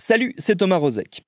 Salut, c'est Thomas Rozek.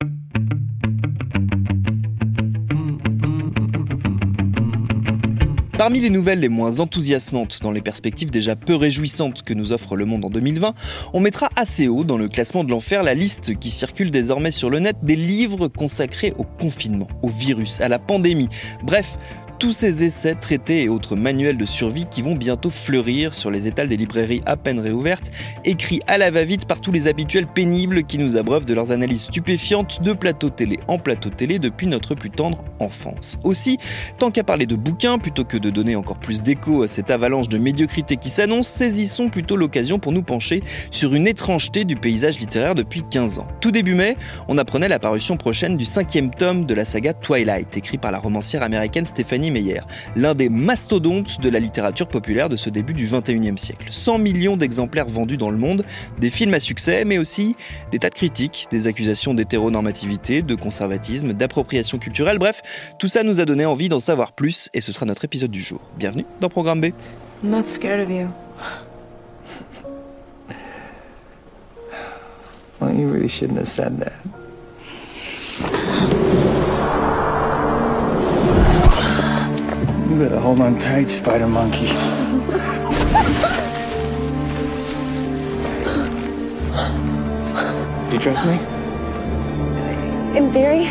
Parmi les nouvelles les moins enthousiasmantes dans les perspectives déjà peu réjouissantes que nous offre le monde en 2020, on mettra assez haut dans le classement de l'enfer la liste qui circule désormais sur le net des livres consacrés au confinement, au virus, à la pandémie. Bref, tous ces essais, traités et autres manuels de survie qui vont bientôt fleurir sur les étals des librairies à peine réouvertes, écrits à la va-vite par tous les habituels pénibles qui nous abreuvent de leurs analyses stupéfiantes de plateau télé en plateau télé depuis notre plus tendre enfance. Aussi, tant qu'à parler de bouquins, plutôt que de donner encore plus d'écho à cette avalanche de médiocrité qui s'annonce, saisissons plutôt l'occasion pour nous pencher sur une étrangeté du paysage littéraire depuis 15 ans. Tout début mai, on apprenait la parution prochaine du 5e tome de la saga Twilight, écrit par la romancière américaine Stephanie Meyer, l'un des mastodontes de la littérature populaire de ce début du 21e siècle. 100 millions d'exemplaires vendus dans le monde, des films à succès, mais aussi des tas de critiques, des accusations d'hétéronormativité, de conservatisme, d'appropriation culturelle, bref, tout ça nous a donné envie d'en savoir plus et ce sera notre épisode du jour. Bienvenue dans Programme B. I'm not scared of you. Well, you really shouldn't have said that. You better hold on tight, spider monkey. Do you trust me? In theory.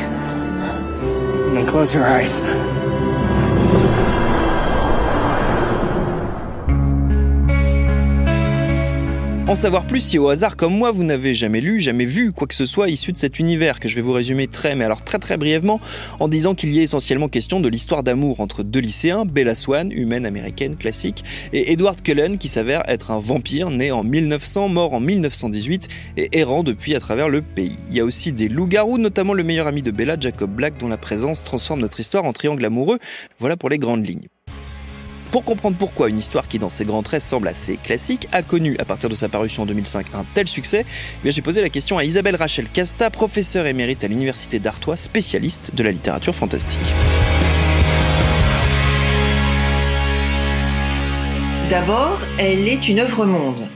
Then close your eyes. En savoir plus si au hasard comme moi vous n'avez jamais lu, jamais vu quoi que ce soit issu de cet univers que je vais vous résumer très brièvement en disant qu'il y est essentiellement question de l'histoire d'amour entre deux lycéens, Bella Swan, humaine américaine classique, et Edward Cullen qui s'avère être un vampire né en 1900, mort en 1918 et errant depuis à travers le pays. Il y a aussi des loups-garous, notamment le meilleur ami de Bella, Jacob Black, dont la présence transforme notre histoire en triangle amoureux. Voilà pour les grandes lignes. Pour comprendre pourquoi une histoire qui dans ses grands traits semble assez classique a connu à partir de sa parution en 2005 un tel succès, j'ai posé la question à Isabelle Rachel Casta, professeure émérite à l'université d'Artois, spécialiste de la littérature fantastique. D'abord, elle est une œuvre-monde.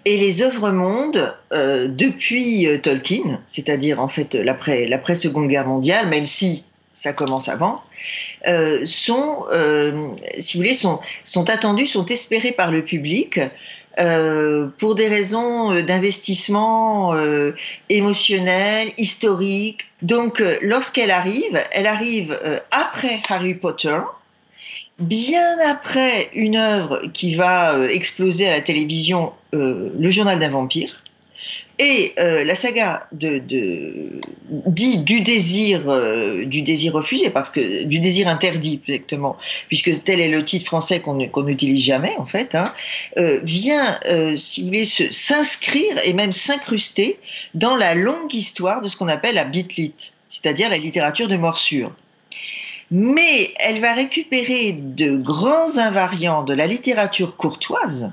Et les œuvres-mondes, depuis Tolkien, c'est-à-dire en fait l'après-Seconde Guerre mondiale, même si ça commence avant, sont attendus, sont espérés par le public pour des raisons d'investissement émotionnel, historique. Donc, lorsqu'elle arrive, après Harry Potter, bien après une œuvre qui va exploser à la télévision, Le Journal d'un vampire. Et la saga dit du désir refusé, parce que du désir interdit exactement, puisque tel est le titre français qu'on n'utilise jamais en fait, vient, si vous voulez, s'inscrire et même s'incruster dans la longue histoire de ce qu'on appelle la bitlit, c'est-à-dire la littérature de morsure. Mais elle va récupérer de grands invariants de la littérature courtoise,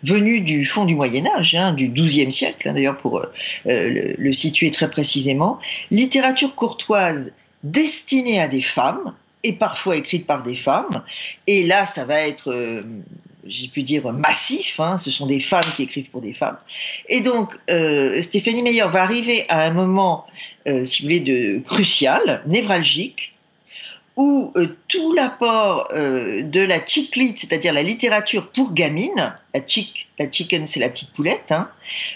venu du fond du Moyen-Âge, du XIIe siècle, d'ailleurs pour le situer très précisément, littérature courtoise destinée à des femmes, et parfois écrite par des femmes, et là ça va être, j'ai pu dire, massif, ce sont des femmes qui écrivent pour des femmes, et donc Stephanie Meyer va arriver à un moment, si vous voulez, crucial, névralgique, où tout l'apport de la chick lit, c'est-à-dire la littérature pour gamine, la chicken c'est la petite poulette,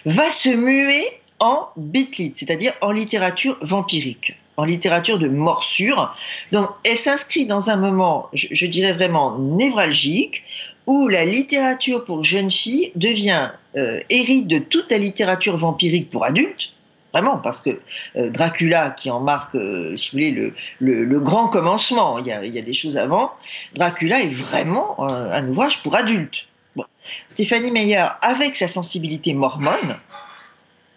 va se muer en bitlit, c'est-à-dire en littérature vampirique, en littérature de morsure. Donc elle s'inscrit dans un moment, je dirais vraiment névralgique, où la littérature pour jeunes filles devient hérite de toute la littérature vampirique pour adultes. Vraiment, parce que Dracula, qui en marque, si vous voulez, le grand commencement, il y a des choses avant, Dracula est vraiment un ouvrage pour adultes. Bon. Stephanie Meyer, avec sa sensibilité mormone,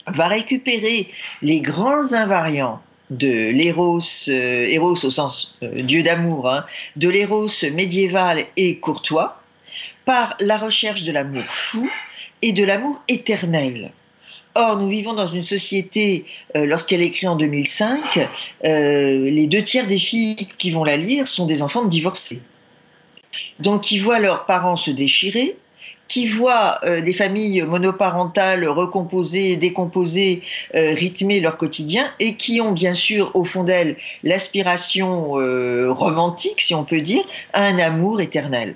va récupérer les grands invariants de l'éros au sens dieu d'amour, de l'éros médiéval et courtois, par la recherche de l'amour fou et de l'amour éternel. Or, nous vivons dans une société, lorsqu'elle écrit en 2005, les 2/3 des filles qui vont la lire sont des enfants de divorcés. Donc, qui voient leurs parents se déchirer qui voient des familles monoparentales recomposées, décomposées, rythmer leur quotidien, et qui ont bien sûr au fond d'elles l'aspiration romantique, si on peut dire, à un amour éternel.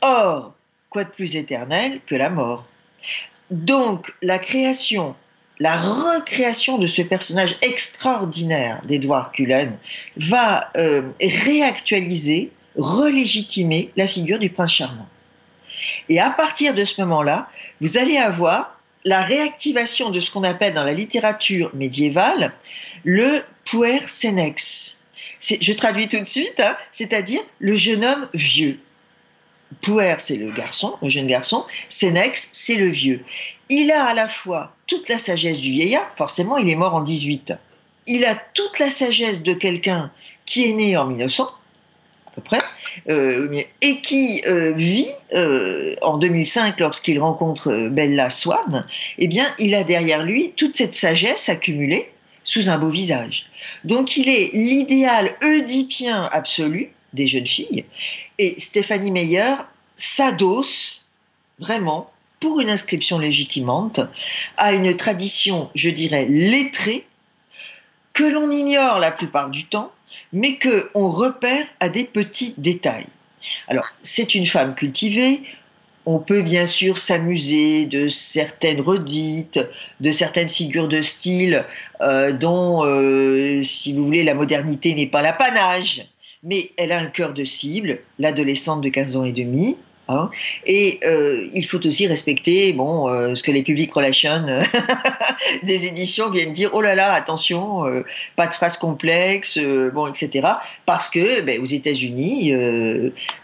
Or, quoi de plus éternel que la mort? Donc, la recréation de ce personnage extraordinaire d'Edward Cullen va réactualiser, relégitimer la figure du prince charmant. Et à partir de ce moment-là, vous allez avoir la réactivation de ce qu'on appelle dans la littérature médiévale le puer senex. Je traduis tout de suite, hein, c'est-à-dire le jeune homme vieux. Puer, c'est le garçon, le jeune garçon. Senex, c'est le vieux. Il a à la fois toute la sagesse du vieillard, forcément, il est mort en 18. Il a toute la sagesse de quelqu'un qui est né en 1900, à peu près, et qui vit en 2005, lorsqu'il rencontre Bella Swan. Eh bien, il a derrière lui toute cette sagesse accumulée sous un beau visage. Donc, il est l'idéal oedipien absolu des jeunes filles, et Stephanie Meyer s'adosse vraiment, pour une inscription légitimante, à une tradition, je dirais, lettrée, que l'on ignore la plupart du temps, mais qu'on repère à des petits détails. Alors, c'est une femme cultivée. On peut bien sûr s'amuser de certaines redites, de certaines figures de style dont, si vous voulez, la modernité n'est pas l'apanage. Mais elle a un cœur de cible, l'adolescente de 15 ans et demi. Hein, et il faut aussi respecter ce que les public relations des éditions viennent dire. Oh là là, attention, pas de phrases complexes, etc. Parce que aux États-Unis,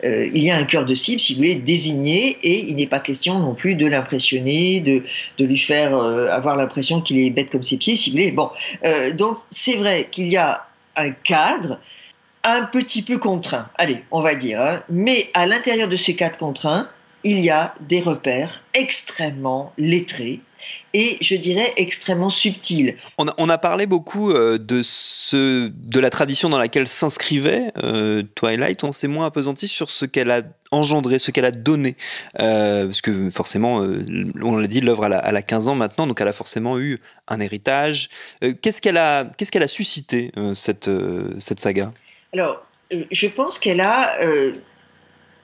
il y a un cœur de cible, si vous voulez, désigné, et il n'est pas question non plus de l'impressionner, de lui faire avoir l'impression qu'il est bête comme ses pieds, si vous voulez. Donc c'est vrai qu'il y a un cadre un petit peu contraint, allez, on va dire, hein. Mais à l'intérieur de ce cadre contraint, il y a des repères extrêmement lettrés et, je dirais, extrêmement subtils. On a parlé beaucoup de la tradition dans laquelle s'inscrivait Twilight. On s'est moins appesanti sur ce qu'elle a engendré, ce qu'elle a donné. Parce que forcément, on l'a dit, l'œuvre elle a 15 ans maintenant, donc elle a forcément eu un héritage. Qu'est-ce qu'elle a suscité, cette saga ? Alors, je pense qu'elle a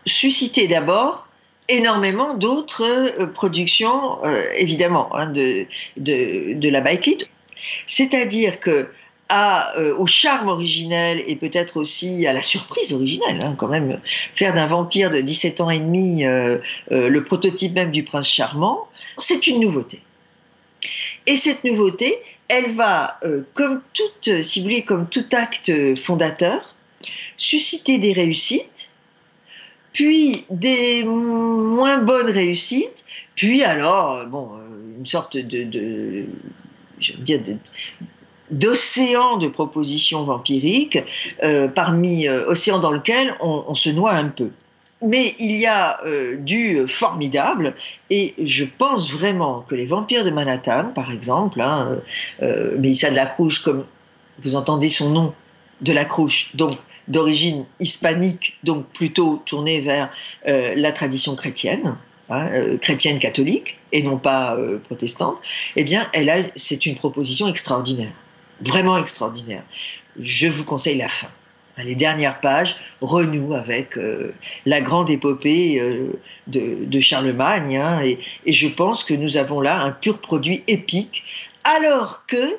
suscité d'abord énormément d'autres productions, évidemment, hein, de la Baekhyt. C'est-à-dire que au charme originel et peut-être aussi à la surprise originelle, hein, quand même, faire d'un vampire de 17 ans et demi le prototype même du prince charmant, c'est une nouveauté. Et cette nouveauté, elle va, comme tout acte fondateur, susciter des réussites, puis des moins bonnes réussites, puis alors, une sorte d'océan de propositions vampiriques, parmi océan dans lequel on se noie un peu. Mais il y a du formidable, et je pense vraiment que les vampires de Manhattan, par exemple, Mélissa de la Crouche, comme vous entendez son nom, de la Crouche, donc d'origine hispanique, donc plutôt tournée vers la tradition chrétienne, chrétienne catholique, et non pas protestante, eh bien, c'est une proposition extraordinaire, vraiment extraordinaire. Je vous conseille la fin. Les dernières pages renouent avec la grande épopée de Charlemagne, hein, et je pense que nous avons là un pur produit épique, alors que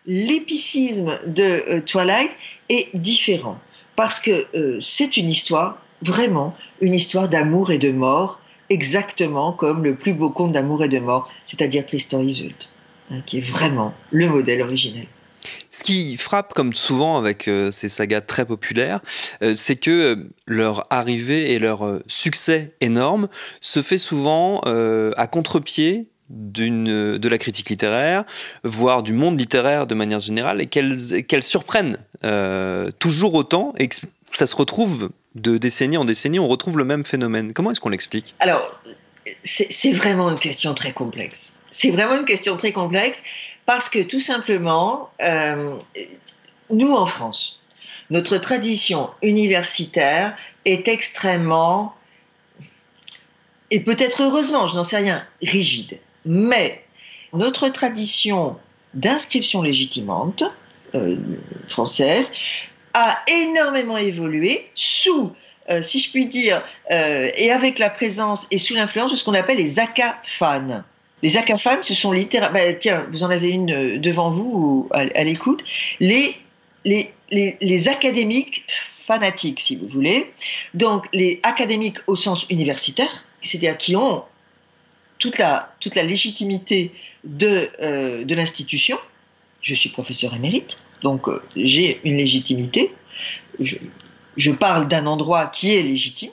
l'épicisme de Twilight est différent, parce que c'est une histoire, vraiment, une histoire d'amour et de mort, exactement comme le plus beau conte d'amour et de mort, c'est-à-dire Tristan et Isolde, hein, qui est vraiment le modèle originel. Ce qui frappe, comme souvent avec ces sagas très populaires, c'est que leur arrivée et leur succès énorme se fait souvent à contre-pied de la critique littéraire, voire du monde littéraire de manière générale, et qu'elles surprennent toujours autant, et que ça se retrouve de décennie en décennie, on retrouve le même phénomène. Comment est-ce qu'on l'explique ? Alors, c'est vraiment une question très complexe. C'est vraiment une question très complexe, parce que tout simplement, nous en France, notre tradition universitaire est extrêmement et peut-être heureusement, je n'en sais rien, rigide. Mais notre tradition d'inscription légitimante française a énormément évolué sous, si je puis dire, et avec la présence et sous l'influence de ce qu'on appelle les akafanes. Les akafanes, ce sont littéralement... tiens, vous en avez une devant vous ou à l'écoute. Les académiques fanatiques, si vous voulez. Donc, les académiques au sens universitaire, c'est-à-dire qui ont toute la légitimité de l'institution. Je suis professeur émérite, donc j'ai une légitimité. Je parle d'un endroit qui est légitime.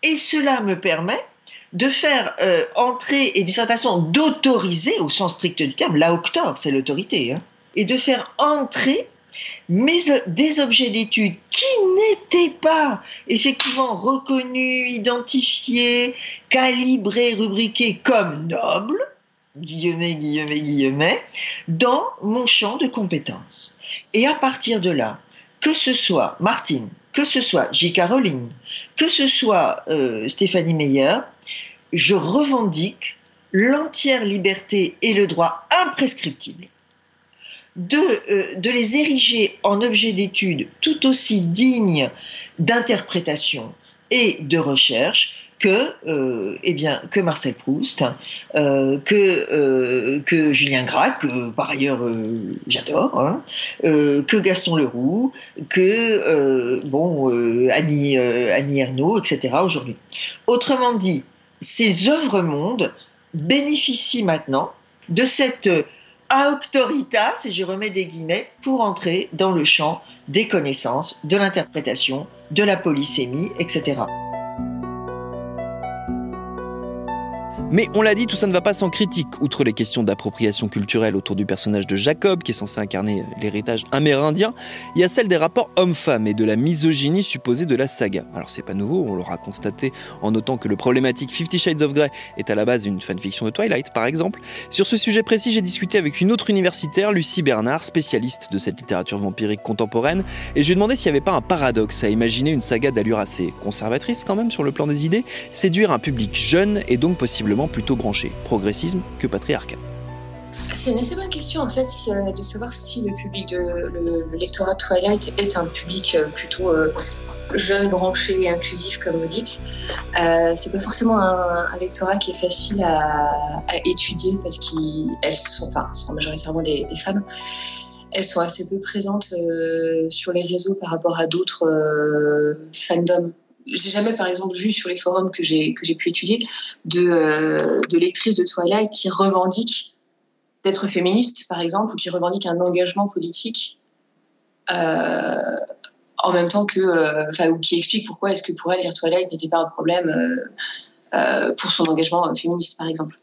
Et cela me permet de faire entrer, et d'une certaine façon d'autoriser, au sens strict du terme, l'aoctor, c'est l'autorité, hein, et de faire entrer des objets d'études qui n'étaient pas effectivement reconnus, identifiés, calibrés, rubriqués comme nobles, guillemets, dans mon champ de compétences. Et à partir de là, que ce soit Martine, que ce soit J.K. Rowling, que ce soit Stéphanie Meyer, je revendique l'entière liberté et le droit imprescriptible de les ériger en objets d'étude tout aussi dignes d'interprétation et de recherche que Marcel Proust, que Julien Gracq, que par ailleurs j'adore, hein, que Gaston Leroux, que Annie Ernaux, etc. aujourd'hui. Autrement dit, ces œuvres-mondes bénéficient maintenant de cette auctoritas, et je remets des guillemets, pour entrer dans le champ des connaissances, de l'interprétation, de la polysémie, etc. Mais on l'a dit, tout ça ne va pas sans critique. Outre les questions d'appropriation culturelle autour du personnage de Jacob, qui est censé incarner l'héritage amérindien, il y a celle des rapports hommes-femmes et de la misogynie supposée de la saga. Alors c'est pas nouveau, on l'aura constaté en notant que le problématique 50 Shades of Grey est à la base d'une fanfiction de Twilight, par exemple. Sur ce sujet précis, j'ai discuté avec une autre universitaire, Lucie Bernard, spécialiste de cette littérature vampirique contemporaine, et je lui ai demandé s'il n'y avait pas un paradoxe à imaginer une saga d'allure assez conservatrice quand même sur le plan des idées, séduire un public jeune et donc possiblement plutôt branché, progressisme que patriarcat. C'est une assez bonne question en fait de savoir si le lectorat de Twilight est un public plutôt jeune, branché et inclusif comme vous dites. C'est pas forcément un lectorat qui est facile à étudier parce qu'elles sont majoritairement des femmes. Elles sont assez peu présentes sur les réseaux par rapport à d'autres fandoms. J'ai jamais, par exemple, vu sur les forums que j'ai pu étudier de lectrices de Twilight qui revendiquent d'être féministes, par exemple, ou qui revendiquent un engagement politique en même temps ou qui expliquent pourquoi est-ce que pour elles, lire Twilight n'était pas un problème pour son engagement féministe, par exemple.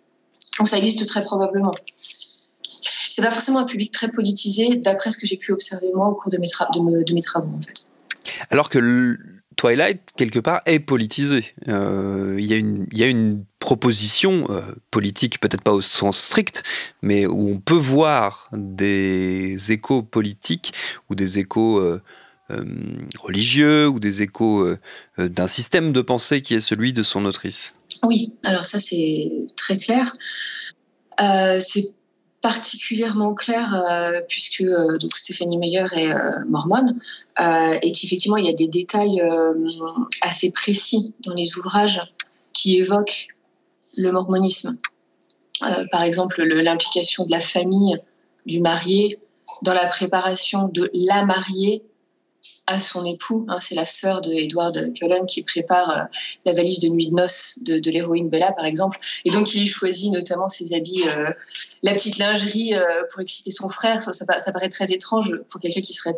Donc ça existe très probablement. C'est pas forcément un public très politisé, d'après ce que j'ai pu observer moi au cours de mes travaux, en fait. Alors que Twilight, quelque part, est politisé. Il y a une proposition politique, peut-être pas au sens strict, mais où on peut voir des échos politiques ou des échos religieux ou des échos d'un système de pensée qui est celui de son autrice. Oui, alors ça c'est très clair. C'est particulièrement clair puisque donc Stéphanie Meyer est mormone et qu'effectivement il y a des détails assez précis dans les ouvrages qui évoquent le mormonisme. Par exemple, l'implication de la famille du marié dans la préparation de la mariée à son époux. C'est la sœur de Edward Cullen qui prépare la valise de nuit de noces de l'héroïne Bella, par exemple. Et donc, il choisit notamment ses habits, la petite lingerie pour exciter son frère. Ça paraît très étrange pour quelqu'un qui serait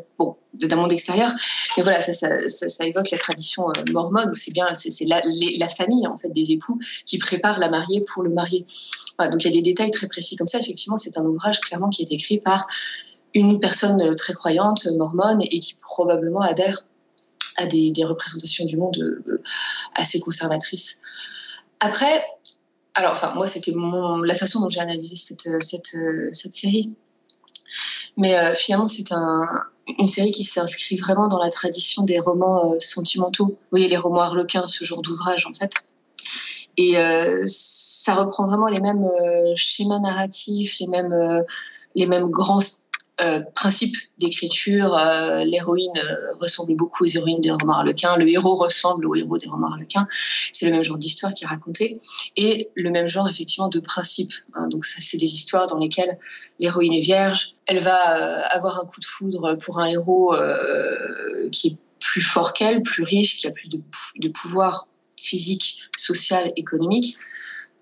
d'un monde extérieur. Mais voilà, ça évoque la tradition mormone où c'est la famille en fait des époux qui prépare la mariée pour le marié. Voilà, donc, il y a des détails très précis comme ça. Effectivement, c'est un ouvrage clairement qui est écrit par une personne très croyante, mormone, et qui probablement adhère à des représentations du monde assez conservatrices. Après, moi, c'était la façon dont j'ai analysé cette série. Mais finalement, c'est une série qui s'inscrit vraiment dans la tradition des romans sentimentaux. Vous voyez, les romans harlequins, ce genre d'ouvrage, en fait. Et ça reprend vraiment les mêmes schémas narratifs, les mêmes grands principes d'écriture. L'héroïne ressemble beaucoup aux héroïnes des romans harlequins, le héros ressemble aux héros des romans harlequins. C'est le même genre d'histoire qui est racontée et le même genre effectivement de principes. Donc ça, c'est des histoires dans lesquelles l'héroïne est vierge, elle va avoir un coup de foudre pour un héros qui est plus fort qu'elle, plus riche, qui a plus de pouvoir physique, social, économique.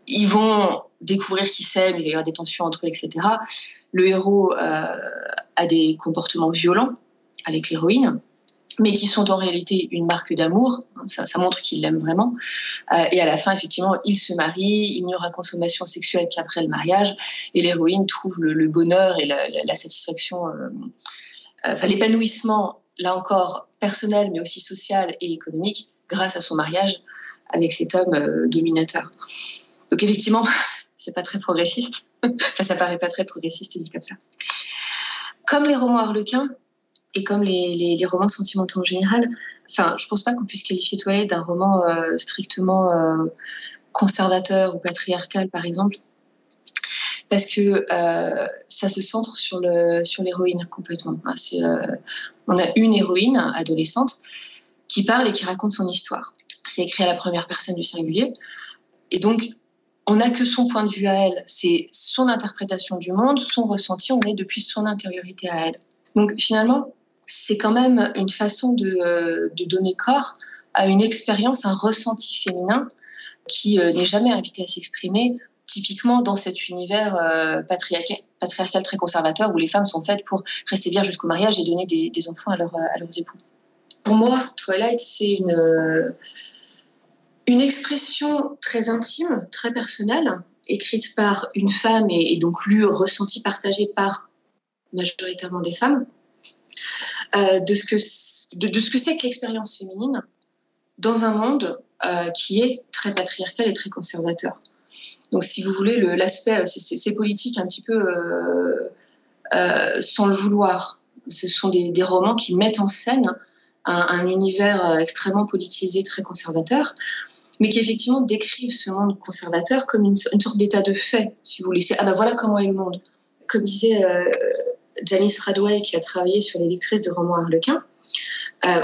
Ils vont découvrir qui s'aiment, il va y avoir des tensions entre eux, etc. Le héros a des comportements violents avec l'héroïne, mais qui sont en réalité une marque d'amour. Ça montre qu'il l'aime vraiment. Et à la fin, effectivement, ils se marient, il n'y aura consommation sexuelle qu'après le mariage, et l'héroïne trouve le bonheur et la satisfaction, l'épanouissement, là encore, personnel, mais aussi social et économique, grâce à son mariage avec cet homme dominateur. Donc effectivement, c'est pas très progressiste. Enfin, ça paraît pas très progressiste dit comme ça. Comme les romans harlequins et comme les romans sentimentaux en général, enfin, je pense pas qu'on puisse qualifier Twilight d'un roman strictement conservateur ou patriarcal, par exemple, parce que ça se centre sur l'héroïne complètement. On a une héroïne adolescente qui parle et qui raconte son histoire. C'est écrit à la première personne du singulier. Et donc, on n'a que son point de vue à elle. C'est son interprétation du monde, son ressenti. On est depuis son intériorité à elle. Donc, finalement, c'est quand même une façon de donner corps à une expérience, un ressenti féminin qui n'est jamais invité à s'exprimer, typiquement dans cet univers patriarcal très conservateur où les femmes sont faites pour rester vierges jusqu'au mariage et donner des enfants à leurs époux. Pour moi, Twilight, c'est une expression très intime, très personnelle, écrite par une femme et donc lue, ressentie, partagée par majoritairement des femmes, de ce que c'est que l'expérience féminine dans un monde qui est très patriarcal et très conservateur. Donc, si vous voulez, l'aspect, c'est politique un petit peu sans le vouloir. Ce sont des romans qui mettent en scène un univers extrêmement politisé, très conservateur, mais qui effectivement décrivent ce monde conservateur comme une sorte d'état de fait, si vous voulez. Voilà comment est le monde. Comme disait Janice Radway, qui a travaillé sur les lectrices de romans harlequins,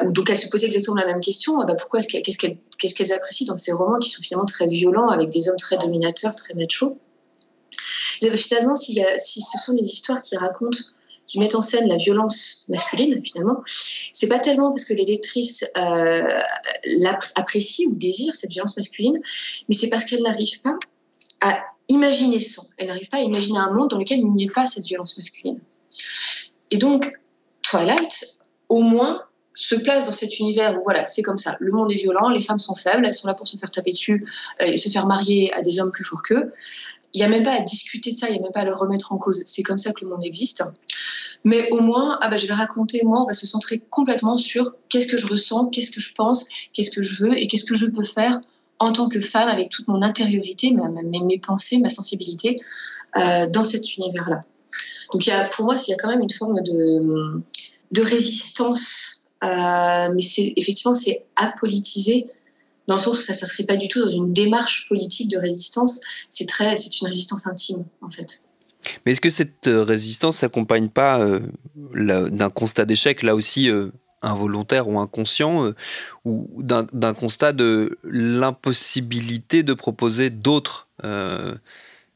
donc elle se posait exactement la même question. Pourquoi qu'est-ce qu'elles apprécient dans ces romans qui sont finalement très violents, avec des hommes très dominateurs, très machos. Finalement, si ce sont des histoires qui mettent en scène la violence masculine, finalement, c'est pas tellement parce que les lectrices l'apprécient ou désirent cette violence masculine, mais c'est parce qu'elles n'arrivent pas à imaginer sans. Elles n'arrivent pas à imaginer un monde dans lequel il n'y ait pas cette violence masculine. Et donc, Twilight, au moins, se place dans cet univers où voilà, c'est comme ça. Le monde est violent, les femmes sont faibles, elles sont là pour se faire taper dessus et se faire marier à des hommes plus forts qu'eux. Il n'y a même pas à discuter de ça, il n'y a même pas à le remettre en cause. C'est comme ça que le monde existe. Mais au moins, je vais raconter, moi, on va se centrer complètement sur qu'est-ce que je ressens, qu'est-ce que je pense, qu'est-ce que je veux et qu'est-ce que je peux faire en tant que femme avec toute mon intériorité, mes pensées, ma sensibilité dans cet univers-là. Donc pour moi, il y a quand même une forme de résistance, mais c'est apolitisé, dans le sens où ça ne s'inscrit pas du tout dans une démarche politique de résistance. C'est une résistance intime, en fait. Mais est-ce que cette résistance s'accompagne pas d'un constat d'échec, là aussi involontaire ou inconscient, ou d'un constat de l'impossibilité de proposer d'autres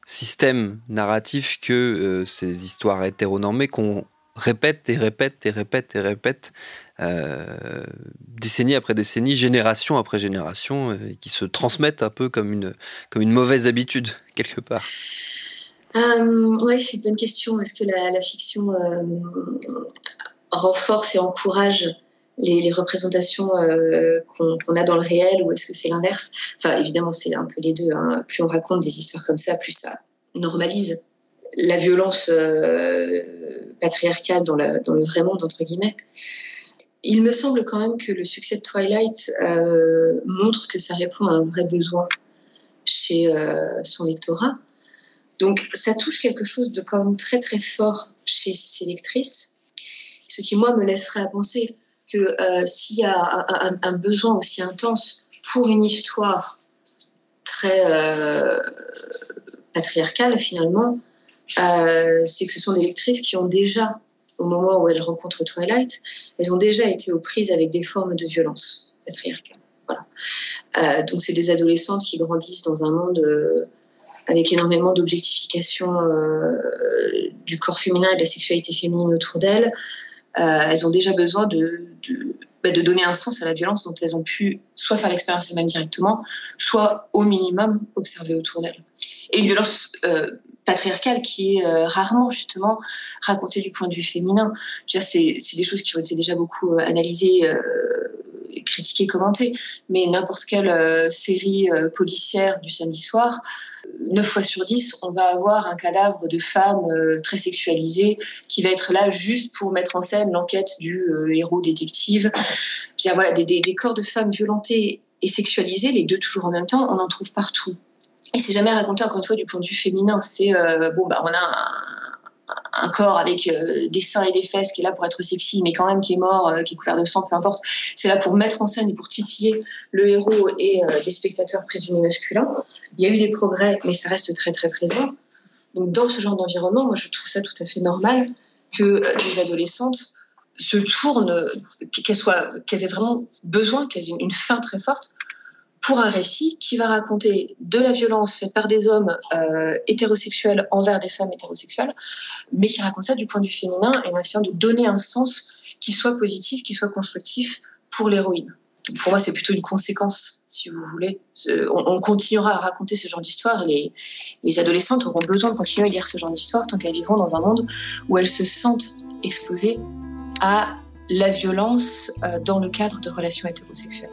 systèmes narratifs que ces histoires hétéronormées qu'on répète et répète et répète et répète décennie après décennie, génération après génération, qui se transmettent un peu comme une mauvaise habitude, quelque part? Oui, c'est une bonne question. Est-ce que la fiction renforce et encourage les représentations qu'on a dans le réel, ou est-ce que c'est l'inverse? Enfin, évidemment, c'est un peu les deux. Hein. Plus on raconte des histoires comme ça, plus ça normalise la violence patriarcale dans le vrai monde, entre guillemets. Il me semble quand même que le succès de Twilight montre que ça répond à un vrai besoin chez son lectorat. Donc, ça touche quelque chose de quand même très, très fort chez ses lectrices, ce qui, moi, me laisserait à penser que s'il y a un besoin aussi intense pour une histoire très patriarcale finalement, c'est que ce sont des lectrices qui ont déjà, au moment où elles rencontrent Twilight, elles ont déjà été aux prises avec des formes de violence patriarcale. Voilà. Donc c'est des adolescentes qui grandissent dans un monde avec énormément d'objectification du corps féminin et de la sexualité féminine autour d'elles. Elles ont déjà besoin de donner un sens à la violence dont elles ont pu soit faire l'expérience elles-mêmes directement, soit au minimum observer autour d'elles. Et une violence patriarcale qui est rarement justement racontée du point de vue féminin. C'est des choses qui ont été déjà beaucoup analysées, critiquées, commentées, mais n'importe quelle série policière du samedi soir, 9 fois sur 10, on va avoir un cadavre de femme très sexualisée qui va être là juste pour mettre en scène l'enquête du héros détective. Bien, voilà, des corps de femmes violentées et sexualisées, les deux toujours en même temps, on en trouve partout. Et c'est jamais raconté, encore une fois, du point de vue féminin. C'est, on a un corps avec des seins et des fesses qui est là pour être sexy, mais quand même qui est mort, qui est couvert de sang, peu importe. C'est là pour mettre en scène et pour titiller le héros et les spectateurs présumés masculins. Il y a eu des progrès, mais ça reste très très présent. Donc dans ce genre d'environnement, moi je trouve ça tout à fait normal que les adolescentes se tournent, qu'elles aient vraiment besoin, qu'elles aient une fin très forte pour un récit qui va raconter de la violence faite par des hommes hétérosexuels envers des femmes hétérosexuelles, mais qui raconte ça du point de vue féminin et en essayant de donner un sens qui soit positif, qui soit constructif pour l'héroïne. Donc pour moi, c'est plutôt une conséquence, si vous voulez. On continuera à raconter ce genre d'histoire et les adolescentes auront besoin de continuer à lire ce genre d'histoire tant qu'elles vivront dans un monde où elles se sentent exposées à la violence dans le cadre de relations hétérosexuelles.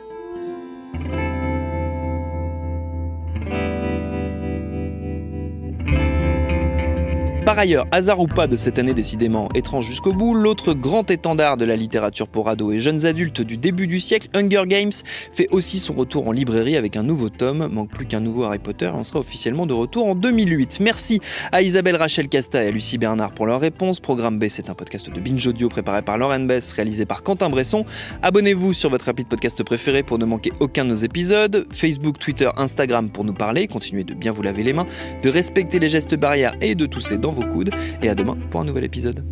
Par ailleurs, hasard ou pas de cette année décidément étrange jusqu'au bout, l'autre grand étendard de la littérature pour ados et jeunes adultes du début du siècle, Hunger Games, fait aussi son retour en librairie avec un nouveau tome. Manque plus qu'un nouveau Harry Potter et on sera officiellement de retour en 2008. Merci à Isabelle Rachel Casta et à Lucie Bernard pour leurs réponses. Programme B, c'est un podcast de Binge Audio préparé par Lauren Bess, réalisé par Quentin Bresson. Abonnez-vous sur votre appli de podcast préféré pour ne manquer aucun de nos épisodes. Facebook, Twitter, Instagram pour nous parler. Continuez de bien vous laver les mains, de respecter les gestes barrières et de tousser dans vos coudes. Et à demain pour un nouvel épisode.